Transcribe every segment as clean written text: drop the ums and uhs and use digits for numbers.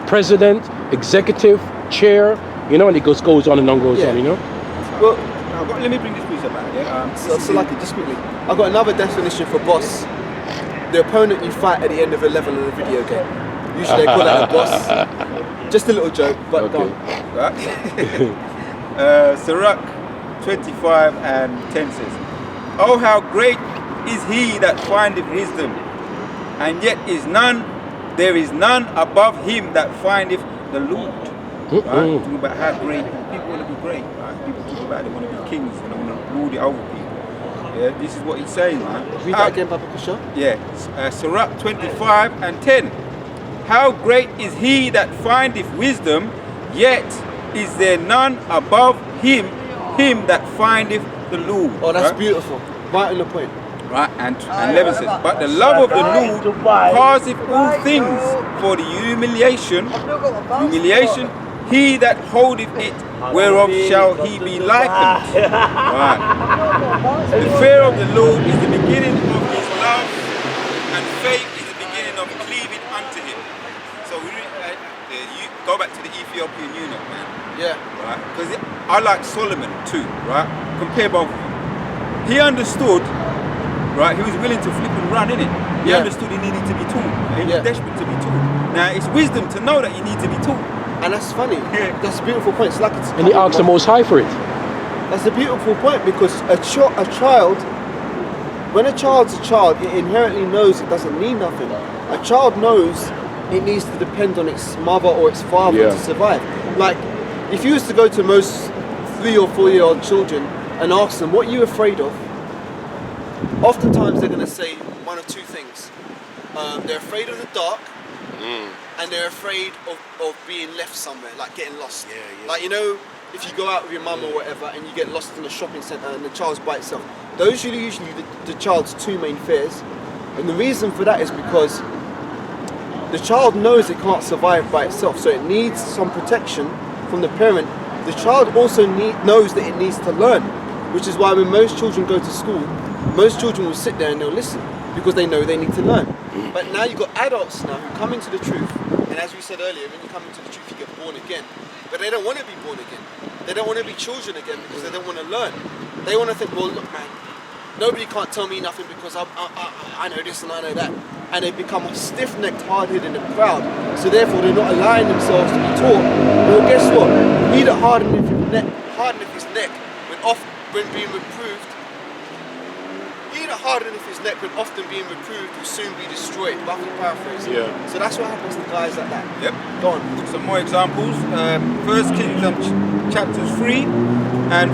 president, executive, chair, you know, and it goes on and on, goes on, you know. Well, let me bring this piece about. Yeah. so lucky, just quickly. I've got another definition for boss. The opponent you fight at the end of a level in a video game. Usually they call that a boss. Just a little joke, but Okay. go on. Right. Sirach 25 and 10 says, "Oh, how great is he that findeth wisdom, and yet there is none above him that findeth the Lord." Right? Talking about how great people want to be great. Right? People talk about they want to be kings and they want to rule it over people. Yeah, this is what he's saying, man. Read that again, Papa Kusha. Yeah, Sirach 25 and 10. "How great is he that findeth wisdom, yet is there none above him that findeth the Lord." Oh, that's right? beautiful. Right on the point. Right, and 11 says, "But the love of the Lord causeth all things, for the humiliation, he that holdeth it, whereof shall he be likened." Right. The fear of the Lord is the beginning of his love, and faith is the beginning of cleaving unto him. So you go back to the Ethiopian eunuch, man. Yeah. Right? Because I like Solomon too, right? Compare both of them. He understood, right? He was willing to flip and run, innit? He understood he needed to be taught. He was desperate to be taught. Now, it's wisdom to know that you need to be taught. And that's funny. That's a beautiful point. It's like it's And he asks the Most High for it. That's a beautiful point, because a child, when a child's a child, it inherently knows it doesn't need nothing. A child knows it needs to depend on its mother or its father to survive. Like, if you was to go to most 3 or 4-year-old children and ask them, what are you afraid of? Oftentimes they're going to say one of two things. They're afraid of the dark, and they're afraid of being left somewhere, like getting lost. Like, you know, if you go out with your mum or whatever and you get lost in a shopping centre and the child's by itself, those are usually the child's two main fears. And the reason for that is because the child knows it can't survive by itself, so it needs some protection from the parent. The child also knows that it needs to learn, which is why when most children go to school, most children will sit there and they'll listen, because they know they need to learn. But now you've got adults now who come into the truth, and as we said earlier, when you come into the truth, you get born again. But they don't want to be born again. They don't want to be children again because they don't want to learn. They want to think, well, look, man, nobody can't tell me nothing because I know this and I know that. And they become stiff-necked, hard-headed and proud. So therefore, they're not allowing themselves to be taught. Well, guess what? He that hardeneth his neck when being reproved, he that hardeneth his neck when often being reproved will soon be destroyed. Roughly paraphrasing. Yeah. So that's what happens to guys like that. Yep. Go on. Some more examples. 1 Kings chapters 3 and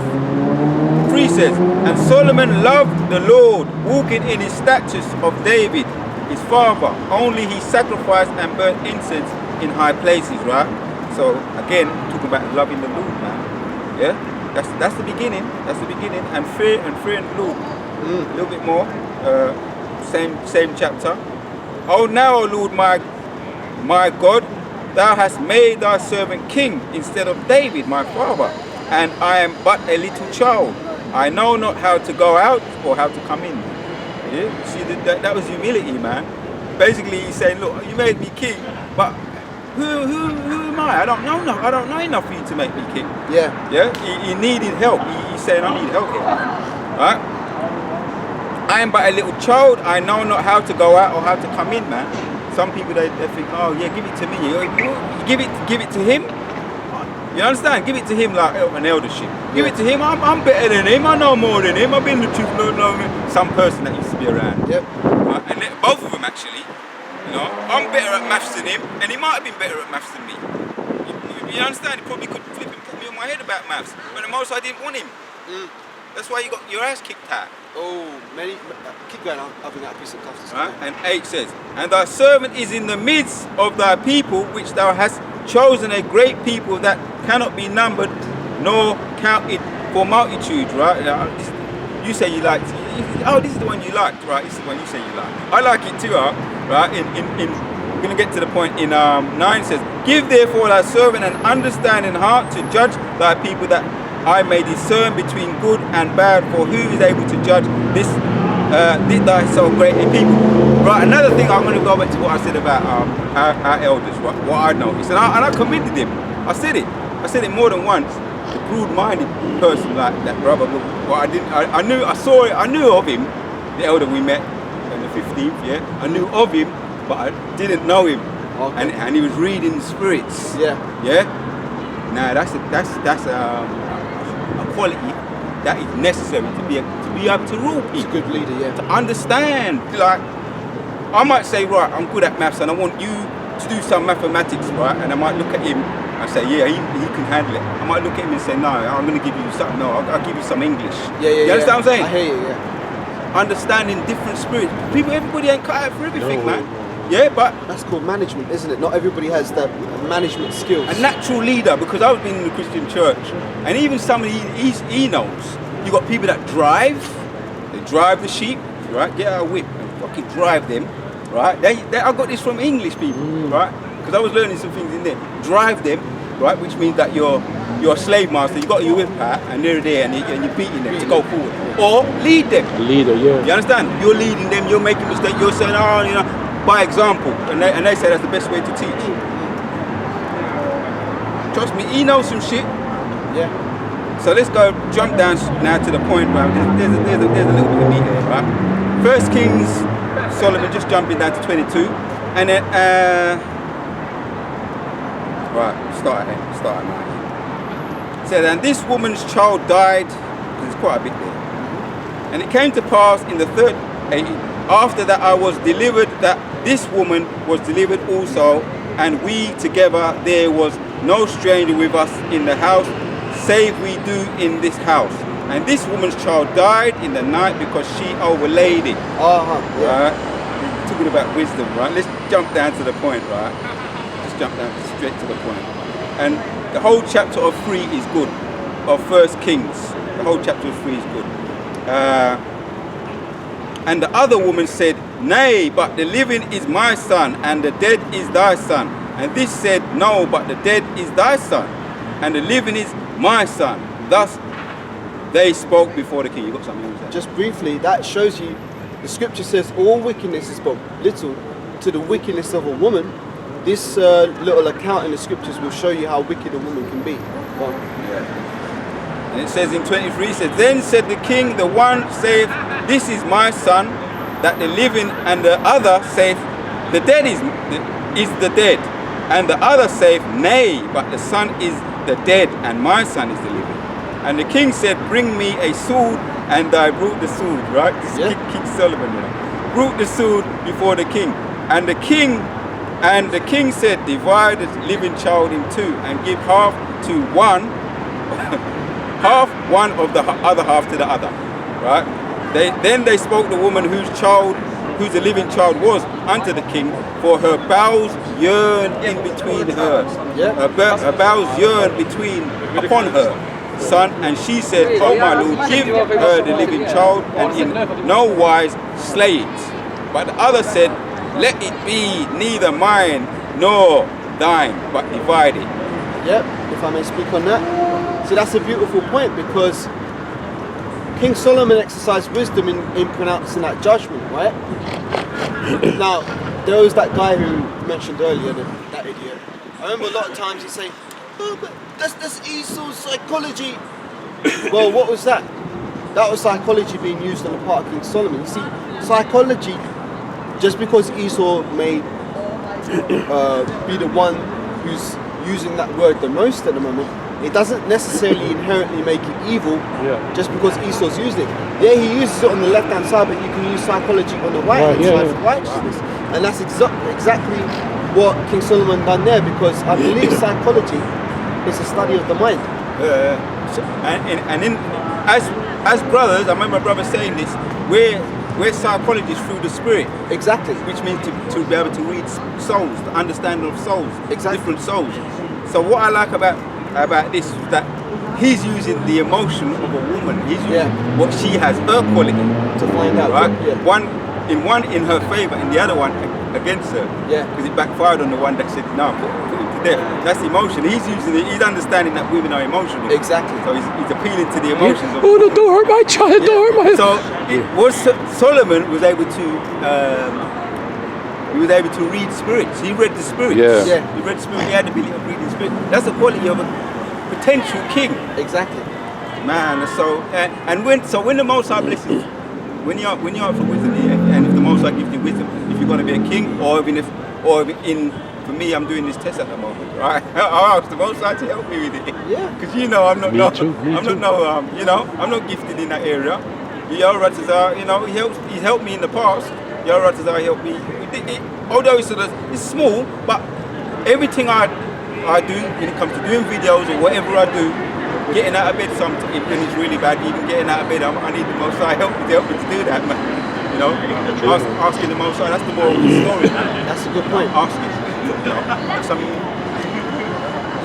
3 says, "And Solomon loved the Lord, walking in his statutes of David, his father. Only he sacrificed and burnt incense in high places." Right. So again, talking about loving the Lord, man. Yeah. That's the beginning. That's the beginning. And fear the Lord. A little bit more. Same chapter. "Oh now, O Lord, my God, thou hast made thy servant king instead of David, my father, and I am but a little child. I know not how to go out or how to come in." Yeah? See, that was humility, man. Basically, he's saying, look, you made me king, but who am I? I don't know enough for you to make me king. Yeah. Yeah. He needed help. He's saying, I need help here. Right? "I am but a little child. I know not how to go out or how to come in," man. Some people they think, oh yeah, give it to me. Give it to him. You understand? Give it to him like an eldership. Give it to him. I'm better than him. I know more than him. I've been the truth. No. Some person that used to be around. Yep. Right? And both of them actually. You know, I'm better at maths than him, and he might have been better at maths than me. You understand? He probably could flip and put me on my head about maths, but the most I didn't want him. That's why you got your ass kicked out. Oh, keep going. I'll bring out a piece of cuffs. Right? And 8 says, "And thy servant is in the midst of thy people, which thou hast chosen, a great people that cannot be numbered nor counted for multitude." Right? You say you liked. Oh, this is the one you liked, right? This is the one you say you liked. I like it too, right? We're going to get to the point in 9 says, "Give therefore thy servant an understanding heart to judge thy people, that I may discern between good and bad, for who is able to judge this thy so great a people?" Right, another thing, I'm going to go back to what I said about our elders, what I noticed, and I commended him. I said it more than once. The broad-minded person like that brother, but I knew of him, the elder we met on the 15th, yeah. I knew of him, but I didn't know him. Okay. And he was reading spirits. Yeah. Yeah. Now that's a quality that is necessary to be able to rule people. He's a good leader, yeah. To understand, like, I might say, right, I'm good at maths and I want you to do some mathematics, right? And I might look at him and say, yeah, he can handle it. I might look at him and say, no, I'm going to give you something. No, I'll give you some English. Yeah. You understand what I'm saying? I hear you, yeah. Understanding different spirits. Everybody ain't cut out for everything, man. Yeah, but that's called management, isn't it? Not everybody has the management skills. A natural leader, because I've been in the Christian church, and even somebody he knows. You got people that drive. They drive the sheep, right? Get out a whip and fucking drive them, right? I got this from English people, right? Because I was learning some things in there. Drive them, right? Which means that you're a slave master. You got your whip out, and they're there, and you're beating them to go forward, or lead them. A leader, yeah. You understand? You're leading them. You're making mistakes. You're saying, oh, you know, by example, and they say that's the best way to teach. Trust me, he knows some shit. Yeah. So let's go jump down now to the point where there's a little bit of meat here, right? First Kings, Solomon just jumping down to 22, and then right, start at 9. It says, and this woman's child died. There's quite a bit there. And it came to pass in the third, after that I was delivered, that this woman was delivered also, and we together, there was no stranger with us in the house, save we do in this house. And this woman's child died in the night because she overlaid it. Yeah. Right? We're talking about wisdom, right? Let's jump down to the point, right? Just jump down straight to the point. And the whole chapter of 3 is good, of First Kings. The whole chapter of 3 is good. And the other woman said, nay, but the living is my son, and the dead is thy son. And this said, no, but the dead is thy son, and the living is my son. Thus they spoke before the king. You got something to say? Just briefly, that shows you, the scripture says all wickedness is but little to the wickedness of a woman. This little account in the scriptures will show you how wicked a woman can be. Yeah. And it says in 23, it says, then said the king, the one saith, this is my son, that the living, and the other saith, the dead is the dead. And the other saith, nay, but the son is the dead, and my son is the living. And the king said, bring me a sword, and I brought the sword, right? This is King Solomon, you know. Brought the sword before the king. And the king said, divide the living child in two, and give half to one, half one of the other half to the other, right? Then they spoke the woman whose the living child was unto the king, for her bowels yearned in between her. Her bowels yearned upon her son, and she said, oh my lord, give her the living child, and in no wise slay it. But the other said, let it be neither mine nor thine, but divide it. Yep, if I may speak on that. So that's a beautiful point, because King Solomon exercised wisdom in pronouncing that judgment, right? Now, there was that guy who mentioned earlier, that idiot. I remember a lot of times he'd say, oh, but that's Esau's psychology. Well, what was that? That was psychology being used on the part of King Solomon. You see, psychology, just because Esau may be the one who's using that word the most at the moment, it doesn't necessarily inherently make it evil just because Esau's using it. Yeah, he uses it on the left-hand side, but you can use psychology on the right-hand side for righteousness. And that's exactly what King Solomon done there, because I believe psychology is a study of the mind. As brothers, I remember my brother saying this, we're psychologists through the spirit. Exactly. Which means to be able to read souls, the understanding of souls, different souls. So what I like about this is that he's using the emotion of a woman. He's using what she has, her quality, to find out. Right? One in her favour, and the other one against her. Yeah. Because it backfired on the one that said no, put him to death. That's emotion. He's using it. He's understanding that women are emotional. Exactly. So he's appealing to the emotions. Of no, don't hurt my child. Don't hurt my. So Solomon was able to He was able to read spirits. He read the spirits. Yeah. He read the spirit. He had the ability of reading spirit. That's the quality of a potential king. Exactly. Man, so when the Most High blesses, when you ask for wisdom, and if the Most High gives you wisdom, if you're going to be a king, for me, I'm doing this test at the moment, right? I ask the Most High to help me with it. Yeah. Because I'm not I'm not gifted in that area. Your Ratazar, he's helped me in the past. Your Ratazar helped me. Although it's small, but everything I do when it comes to doing videos or whatever I do, getting out of bed sometimes when it's really bad, even getting out of bed, I need the Most High help me to do that, man. Asking the Most High, that's the moral of the story, man. That's a good point. Asking.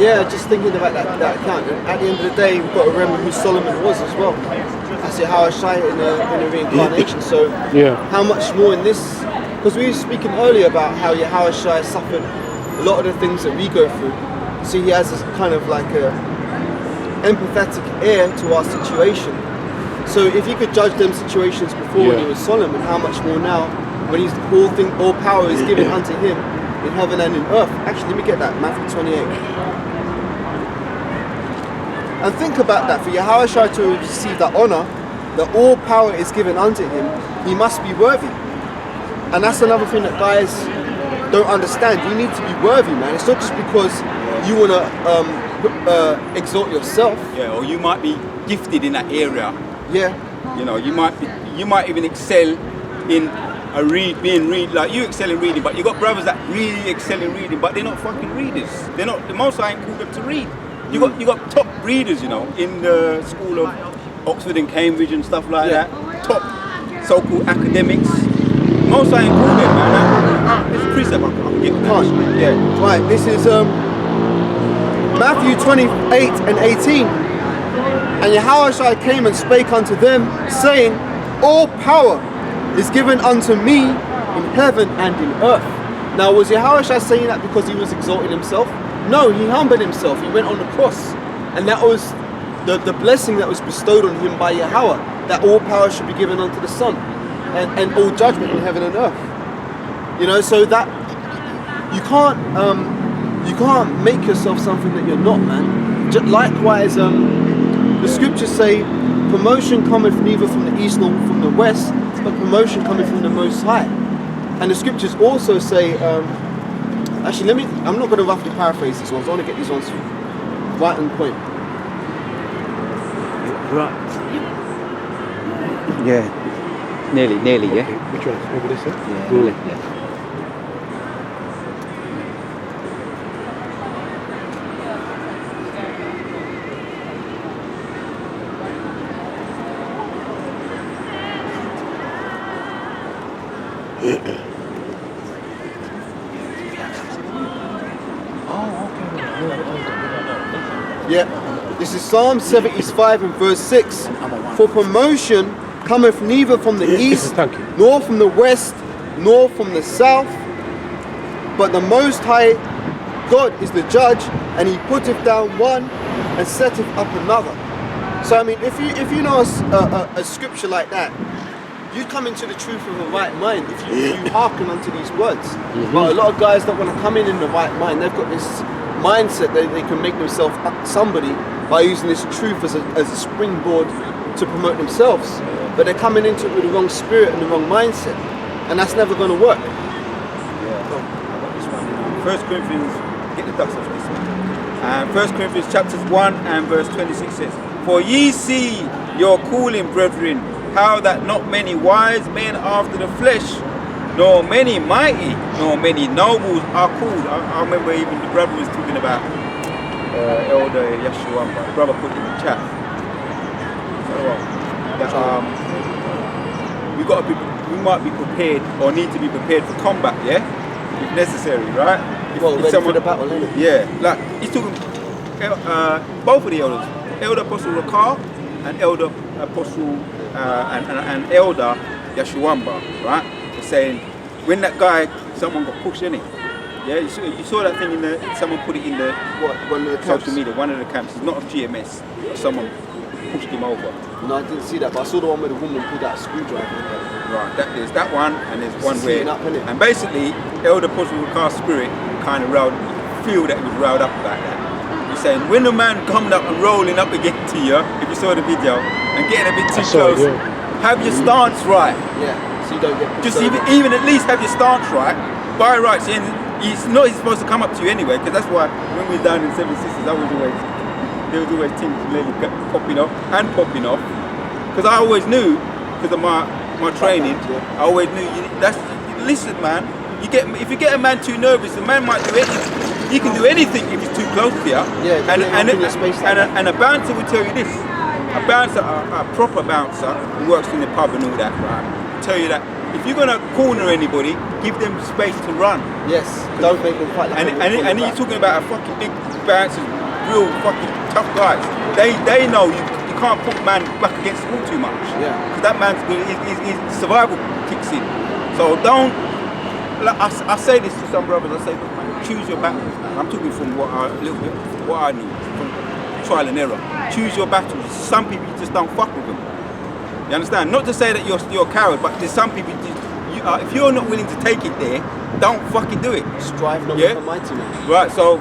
Yeah, just thinking about that account. At the end of the day, we've got to remember who Solomon was as well. That's it, how I shy in a reincarnation. So, how much more in this? Because we were speaking earlier about how Yahushua suffered a lot of the things that we go through. So he has this kind of like a empathetic air to our situation. So if you could judge them situations before when he was Solomon, how much more now when he's all power is given unto him in heaven and in earth. Actually, let me get that, Matthew 28. And think about that, for Yahushua to receive that honor, that all power is given unto him, he must be worthy. And that's another thing that guys don't understand. You need to be worthy, man. It's not just because you want to exalt yourself. Yeah, or you might be gifted in that area. Yeah. You might even excel in like you excel in reading, but you got brothers that really excel in reading, but they're not fucking readers. They're not. The Most High ain't called them to read. You got top readers, in the school of Oxford and Cambridge and stuff like that. Top so-called academics. Most High ain't called them, man. It's a precept. I can get that. Yeah. Right. This is Matthew 28 and 18. And Yahushua came and spake unto them, saying, all power is given unto me in heaven and in earth. Now, was Yahushua saying that because he was exalting himself? No, he humbled himself. He went on the cross. And that was the blessing that was bestowed on him by Yahweh, that all power should be given unto the Son, and all judgment in heaven and earth. So that you can't make yourself something that you're not, man. Likewise, the scriptures say, promotion cometh neither from the east nor from the west, but promotion cometh from the Most High. And the scriptures also say, actually, I'm not going to roughly paraphrase these ones. I want to get these ones right on point. Right. Yeah. Nearly, yeah. Okay. Which one? Over this one? Yeah. Good. Yeah. Yeah, this is Psalm 75 and verse 6. For promotion cometh neither from the east, nor from the west, nor from the south, but the Most High God is the judge, and he putteth down one and setteth up another. So I mean, if you know a scripture like that, you come into the truth of the right mind if you hearken unto these words. But a lot of guys don't want to come in the right mind. They've got this mindset that they can make themselves somebody by using this truth as a springboard to promote themselves. But they're coming into it with the wrong spirit and the wrong mindset, and that's never going to work. Yeah. 1 Corinthians, get the dust off this one. 1 Corinthians chapters 1 and verse 26 says, for ye see your calling, brethren, how that not many wise men after the flesh, nor many mighty, nor many nobles are called. I remember even the brother was talking about Elder Yeshua. The brother put in the chat. That we might be prepared or need to be prepared for combat, yeah, if necessary, right? If someone, for the battle, isn't it? Yeah, like he's talking both of the elders, Elder Apostle Rakar and Elder Apostle and Elder Yeshuamba, right? They're saying when that guy, someone got pushed in it. Yeah, you saw that thing someone put it in the one of the social media, one of the camps. It's not of GMS, but someone pushed him over. No, I didn't see that, but I saw the one where the woman pulled out a screwdriver. Right, there's that one, and there's one where, Sitting up, innit? and basically, Elder Possible Cast Spirit kind of feel that he was riled up about that. He's saying, when a man coming up and rolling up against you, if you saw the video, and getting a bit too close, have your stance right. Yeah, so you don't get pushed Just over. even at least have your stance right. By rights, he's not supposed to come up to you anyway, because that's why when we were down in Seven Sisters, there was always things really popping off. Because I always knew, because of my training, I always knew, listen man, if you get a man too nervous, the man might do anything. He can do anything if he's too close to you. Yeah, and a bouncer will tell you this. A bouncer, a proper bouncer who works in the pub and all that, right, will tell you that if you're gonna corner anybody, give them space to run. Yes, don't make them fight. Like and you're talking about a fucking big bouncers, real fucking tough guys. They know you can't put man back against the wall too much. Yeah. Because that man's good. His survival kicks in. So don't. Like, I say this to some brothers. I say, look, man, choose your battles. Man. I'm talking from what I knew from trial and error. Choose your battles. Some people you just don't fuck with them. You understand? Not to say that you're a coward, but there's some people. If you're not willing to take it there, don't fucking do it. Strive not with a mighty man. Right. So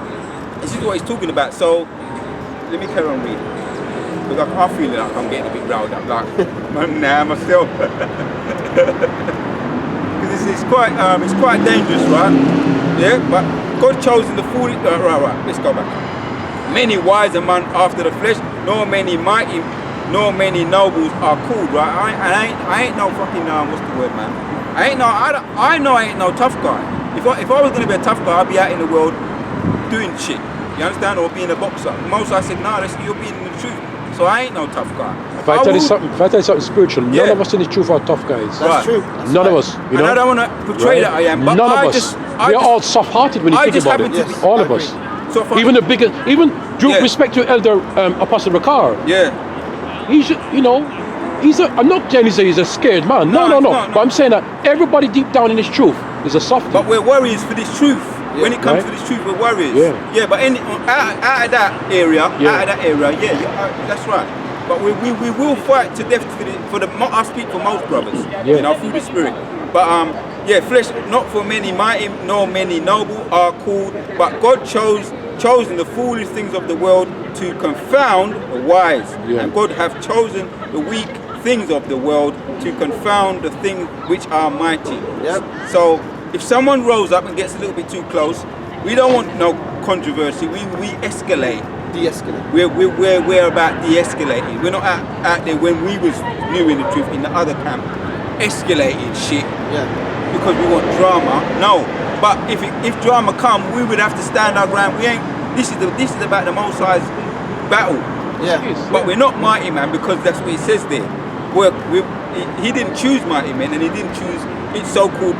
this is what he's talking about. So let me carry on reading. Because I feel like I'm getting a bit riled up, like, man, myself. Because it's quite dangerous, right? Yeah, but God chosen the foolish. Right, let's go back. Many wise among after the flesh, nor many mighty, nor many nobles are called, right? I ain't no fucking what's the word, man? I know I ain't no tough guy. If I was gonna be a tough guy, I'd be out in the world doing shit. You understand? Or being a boxer. Most I said, nah, you're being the truth. So I ain't no tough guy. If I tell you something spiritual, none of us in the truth are tough guys. That's true. None of us. You know? And I don't want to portray that I am, but none of us. We are all soft-hearted when you think about it. All of us. So even due respect to Elder Apostle Ricard. Yeah. I'm not saying he's a scared man. No. But I'm saying that everybody deep down in his truth is a softie. But we're warriors for this truth. Yeah. When it comes to this truth, we're warriors. Yeah. But out of that area, that's right. But we will fight to death I speak for most brothers, through the spirit. But flesh, not for many mighty, nor many noble are called, but God chosen the foolish things of the world to confound the wise. Yeah. And God hath chosen the weak things of the world to confound the things which are mighty. Yep. So if someone rolls up and gets a little bit too close, we don't want no controversy. We escalate. De-escalate. We're about de-escalating. We're not out there when we was new in the truth in the other camp, escalating shit. Yeah. Because we want drama. No. But if drama come, we would have to stand our ground. We ain't. This is about the Most High's battle. Yeah. But we're not mighty man because that's what it says there. He didn't choose mighty men, and he didn't choose it's so-called